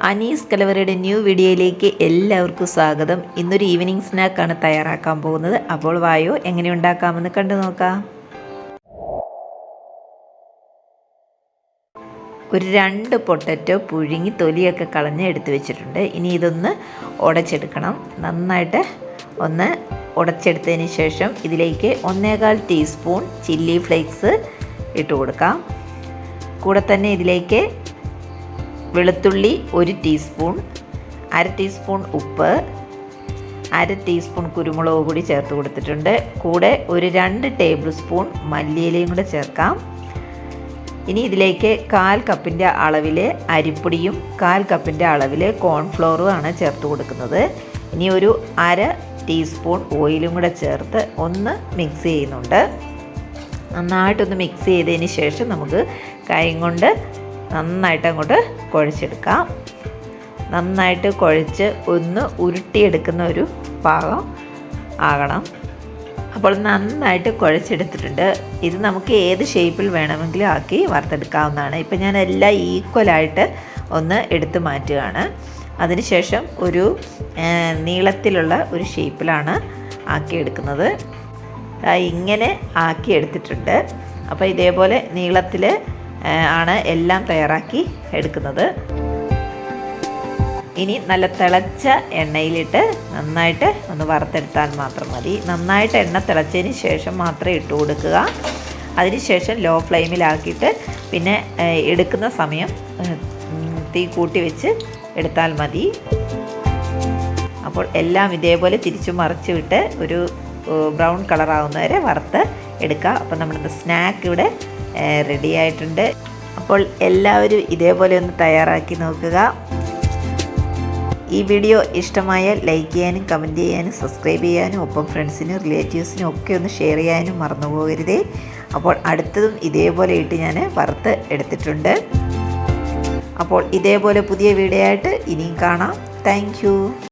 Anees കലവറയുടെ new വീഡിയോയിലേക്ക് എല്ലാവർക്കും സ്വാഗതം. ഇന്നൊരു ഈവനിങ് സ്നാക്കാണ് തയ്യാറാക്കാൻ പോകുന്നത്. അപ്പോൾ വായോ എങ്ങനെ ഉണ്ടാക്കാമെന്ന് കണ്ടു നോക്കാം. ഒരു 2 പൊട്ടറ്റോ പുഴുങ്ങി തൊലിയൊക്കെ കളഞ്ഞ് എടുത്ത് വെച്ചിട്ടുണ്ട്. ഇനി ഇതൊന്ന് ഉടച്ചെടുക്കണം. നന്നായിട്ട് ഒന്ന് ഉടച്ചെടുത്തതിന് ശേഷം ഇതിലേക്ക് 1/4 ടീസ്പൂൺ ചില്ലി ഫ്ലേക്സ് ഇട്ട് കൊടുക്കാം. കൂടെ തന്നെ ഇതിലേക്ക് വെളുത്തുള്ളി 1 ടീസ്പൂൺ, 1/2 ടീസ്പൂൺ ഉപ്പ്, 1/2 ടീസ്പൂൺ കുരുമുളക് കൂടി ചേർത്ത് കൊടുത്തിട്ടുണ്ട്. കൂടെ ഒരു 2 ടേബിൾ സ്പൂൺ മല്ലിയിലയും കൂടെ ചേർക്കാം. ഇനി ഇതിലേക്ക് 1/4 കപ്പിൻ്റെ അളവിൽ അരിപ്പൊടിയും 1/4 കപ്പിൻ്റെ അളവിൽ കോൺഫ്ലോറും ആണ് ചേർത്ത് കൊടുക്കുന്നത്. ഇനി ഒരു 1/2 ടീസ്പൂൺ ഓയിലും കൂടെ ചേർത്ത് ഒന്ന് മിക്സ് ചെയ്യുന്നുണ്ട്. നന്നായിട്ടൊന്ന് മിക്സ് ചെയ്തതിന് ശേഷം നമുക്ക് കൈ കൊണ്ട് നന്നായിട്ട് അങ്ങോട്ട് കുഴച്ചെടുക്കാം. നന്നായിട്ട് കുഴച്ച് ഒന്ന് ഉരുട്ടിയെടുക്കുന്ന ഒരു പാകം ആകണം. അപ്പോൾ നന്നായിട്ട് കുഴച്ചെടുത്തിട്ടുണ്ട്. ഇത് നമുക്ക് ഏത് ഷേപ്പിൽ വേണമെങ്കിലും ആക്കി വറുത്തെടുക്കാവുന്നതാണ്. ഇപ്പം ഞാൻ എല്ലാം ഈക്വലായിട്ട് ഒന്ന് എടുത്ത് മാറ്റുകയാണ്. അതിനുശേഷം ഒരു നീളത്തിലുള്ള ഒരു ഷേപ്പിലാണ് ആക്കിയെടുക്കുന്നത്. ഇങ്ങനെ ആക്കിയെടുത്തിട്ടുണ്ട്. അപ്പോൾ ഇതേപോലെ നീളത്തിൽ ആണ് എല്ലാം തയ്യാറാക്കി എടുക്കുന്നത്. ഇനി നല്ല തിളച്ച എണ്ണയിലിട്ട് നന്നായിട്ട് ഒന്ന് വറുത്തെടുത്താൽ മാത്രം മതി. നന്നായിട്ട് എണ്ണ തിളച്ചതിന് ശേഷം മാത്രമേ ഇട്ട് കൊടുക്കുക. അതിനുശേഷം ലോ ഫ്ലെയിമിലാക്കിയിട്ട് പിന്നെ എടുക്കുന്ന സമയം തീ കൂട്ടി വെച്ച് എടുത്താൽ മതി. അപ്പോൾ എല്ലാം ഇതേപോലെ തിരിച്ചു മറിച്ച് വിട്ട് ഒരു ബ്രൗൺ കളറാവുന്നവരെ വറുത്ത് എടുക്കുക. അപ്പോൾ നമ്മുടെ സ്നാക്ക് ഇവിടെ റെഡി ആയിട്ടുണ്ട്. അപ്പോൾ എല്ലാവരും ഇതേപോലെ ഒന്ന് തയ്യാറാക്കി നോക്കുക. ഈ വീഡിയോ ഇഷ്ടമായാൽ ലൈക്ക് ചെയ്യാനും കമൻറ്റ് ചെയ്യാനും സബ്സ്ക്രൈബ് ചെയ്യാനും ഒപ്പം ഫ്രണ്ട്സിനും റിലേറ്റീവ്സിനും ഒക്കെ ഒന്ന് ഷെയർ ചെയ്യാനും മറന്നു പോകരുതേ. അപ്പോൾ അടുത്തതും ഇതേപോലെ ഇട്ട് ഞാൻ വറുത്ത് എടുത്തിട്ടുണ്ട്. അപ്പോൾ ഇതേപോലെ പുതിയ വീഡിയോ ആയിട്ട് ഇനിയും കാണാം. താങ്ക്